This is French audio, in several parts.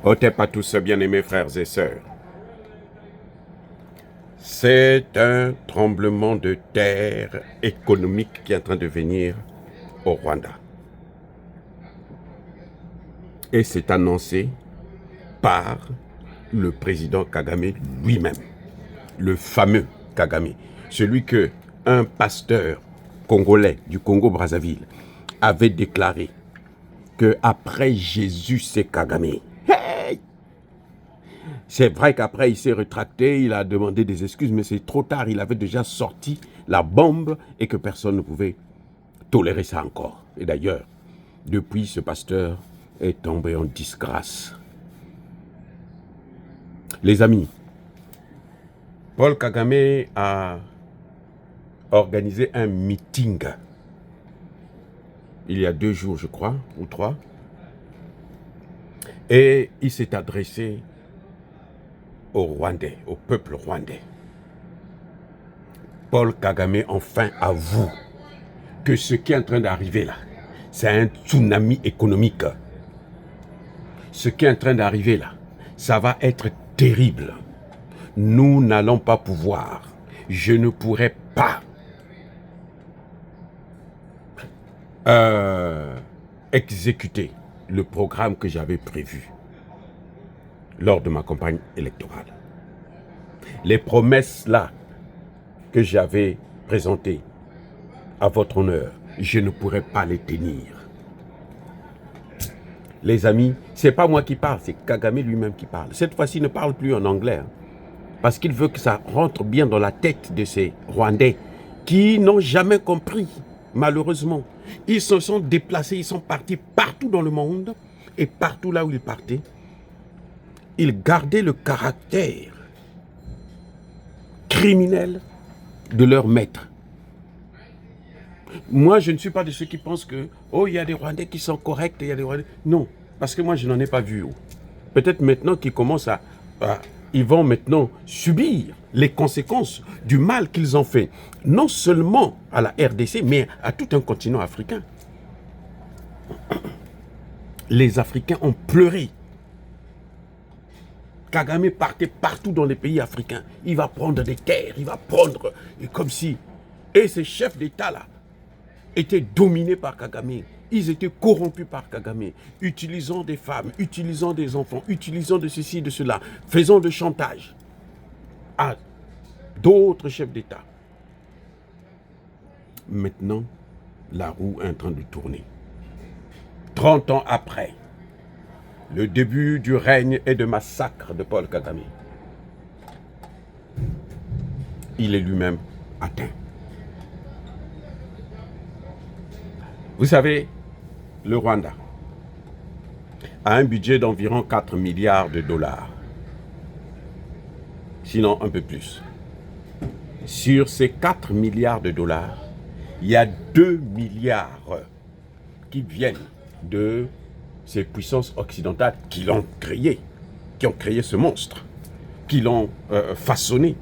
Otep à tous, bien-aimés frères et sœurs. C'est un tremblement de terre économique qui est en train de venir au Rwanda. Et c'est annoncé par le président Kagame lui-même. Le fameux Kagame. Celui que un pasteur congolais du Congo-Brazzaville avait déclaré que après Jésus, c'est Kagame. Hey! C'est vrai qu'après, il s'est rétracté, il a demandé des excuses, mais c'est trop tard. Il avait déjà sorti la bombe et que personne ne pouvait tolérer ça encore. Et d'ailleurs, depuis, ce pasteur est tombé en disgrâce. Les amis, Paul Kagame a organisé un meeting il y a 2 jours, je crois, ou 3. Et il s'est adressé aux Rwandais, au peuple rwandais. Paul Kagame enfin avoue que ce qui est en train d'arriver là, c'est un tsunami économique. Ce qui est en train d'arriver là, ça va être terrible. Nous n'allons pas pouvoir, je ne pourrai pas exécuter le programme que j'avais prévu lors de ma campagne électorale. Les promesses là que j'avais présentées à votre honneur, je ne pourrai pas les tenir. Les amis, c'est pas moi qui parle, c'est Kagame lui-même qui parle. Cette fois-ci, il ne parle plus en anglais, parce qu'il veut que ça rentre bien dans la tête de ces Rwandais qui n'ont jamais compris, malheureusement. Ils se sont déplacés, ils sont partis partout dans le monde, et partout là où ils partaient, ils gardaient le caractère criminel de leur maître. Moi, je ne suis pas de ceux qui pensent que, oh, il y a des Rwandais qui sont corrects, il y a des Rwandais... Non, parce que moi, je n'en ai pas vu. Peut-être maintenant qu'ils commencent ils vont maintenant subir les conséquences du mal qu'ils ont fait, non seulement à la RDC, mais à tout un continent africain. Les Africains ont pleuré. Kagame partait partout dans les pays africains. Il va prendre des terres, il va prendre, comme si... Et ces chefs d'État-là étaient dominés par Kagame. Ils étaient corrompus par Kagame, utilisant des femmes, utilisant des enfants, utilisant de ceci, de cela, faisant de chantage à d'autres chefs d'État. Maintenant, la roue est en train de tourner. 30 ans après, le début du règne et de massacre de Paul Kagame, il est lui-même atteint. Vous savez, le Rwanda a un budget d'environ 4 milliards de dollars, sinon un peu plus. Sur ces 4 milliards de dollars, il y a 2 milliards qui viennent de ces puissances occidentales qui l'ont créé, qui ont créé ce monstre, qui l'ont façonné,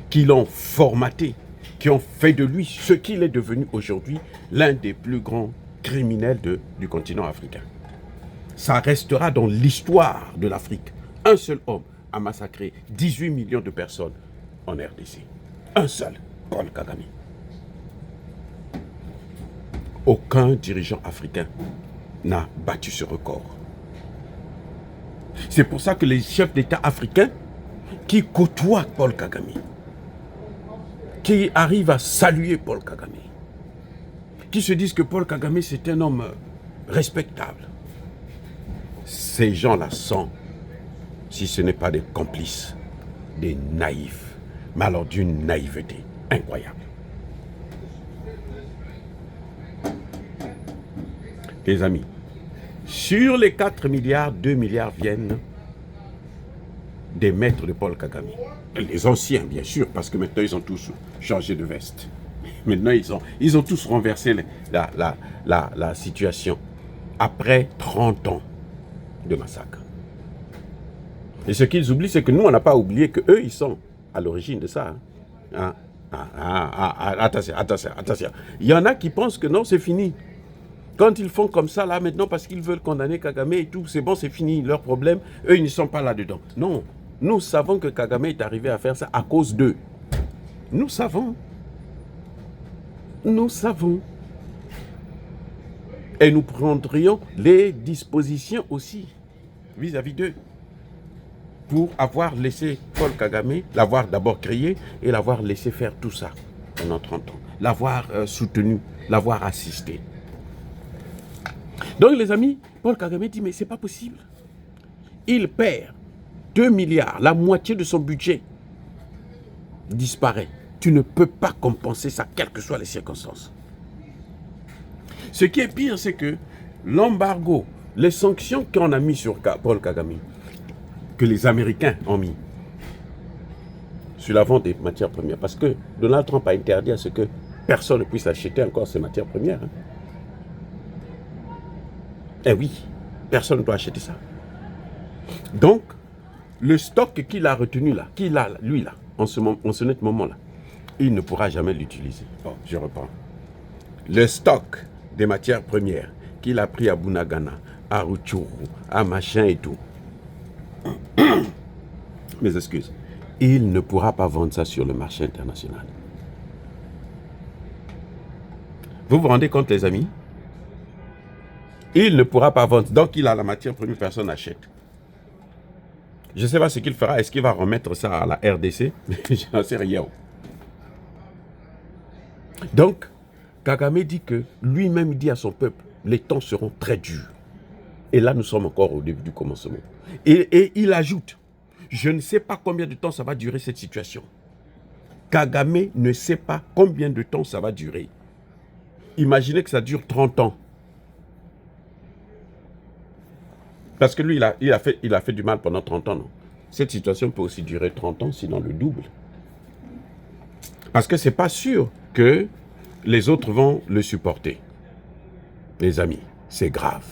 qui l'ont formaté, qui ont fait de lui ce qu'il est devenu aujourd'hui, l'un des plus grands criminels du continent africain. Ça restera dans l'histoire de l'Afrique. Un seul homme a massacré 18 millions de personnes en RDC. Un seul, Paul Kagame. Aucun dirigeant africain n'a battu ce record. C'est pour ça que les chefs d'État africains qui côtoient Paul Kagame, qui arrivent à saluer Paul Kagame, qui se disent que Paul Kagame c'est un homme respectable, ces gens-là sont, si ce n'est pas des complices, des naïfs, mais alors d'une naïveté incroyable. Les amis, sur les 4 milliards, 2 milliards viennent des maîtres de Paul Kagame. Les anciens, bien sûr, parce que maintenant, ils ont tous changé de veste. Maintenant, ils ont tous renversé la situation. Après 30 ans de massacre. Et ce qu'ils oublient, c'est que nous, on n'a pas oublié qu'eux, ils sont à l'origine de ça. Attention. Il y en a qui pensent que non, c'est fini. Quand ils font comme ça, là, maintenant, parce qu'ils veulent condamner Kagame et tout, c'est bon, c'est fini, leur problème, eux, ils ne sont pas là-dedans. Non, nous savons que Kagame est arrivé à faire ça à cause d'eux. Nous savons. Nous savons. Et nous prendrions les dispositions aussi vis-à-vis d'eux pour avoir laissé Paul Kagame, l'avoir d'abord créé et l'avoir laissé faire tout ça pendant 30 ans, l'avoir soutenu, l'avoir assisté. Donc les amis, Paul Kagame dit mais c'est pas possible. Il perd 2 milliards, la moitié de son budget disparaît. Tu ne peux pas compenser ça, quelles que soient les circonstances. Ce qui est pire, c'est que l'embargo, les sanctions qu'on a mis sur Paul Kagame, que les Américains ont mis sur la vente des matières premières, parce que Donald Trump a interdit à ce que personne ne puisse acheter encore ces matières premières. Hein. Eh oui, personne ne doit acheter ça. Donc, le stock qu'il a retenu là, qu'il a lui là, en ce moment-là, il ne pourra jamais l'utiliser. Bon, je reprends. Le stock des matières premières qu'il a pris à Bunagana, à Rutshuru, à machin et tout. Mes excuses. Il ne pourra pas vendre ça sur le marché international. Vous vous rendez compte, les amis? Il ne pourra pas vendre. Donc, il a la matière première, personne n'achète. Je ne sais pas ce qu'il fera. Est-ce qu'il va remettre ça à la RDC? Je n'en sais rien. Donc, Kagame dit que lui-même dit à son peuple, les temps seront très durs. Et là, nous sommes encore au début du commencement. Et il ajoute, je ne sais pas combien de temps ça va durer cette situation. Kagame ne sait pas combien de temps ça va durer. Imaginez que ça dure 30 ans. Parce que lui, il a fait du mal pendant 30 ans. Non? Cette situation peut aussi durer 30 ans, sinon le double. Parce que ce n'est pas sûr que les autres vont le supporter. Les amis, c'est grave.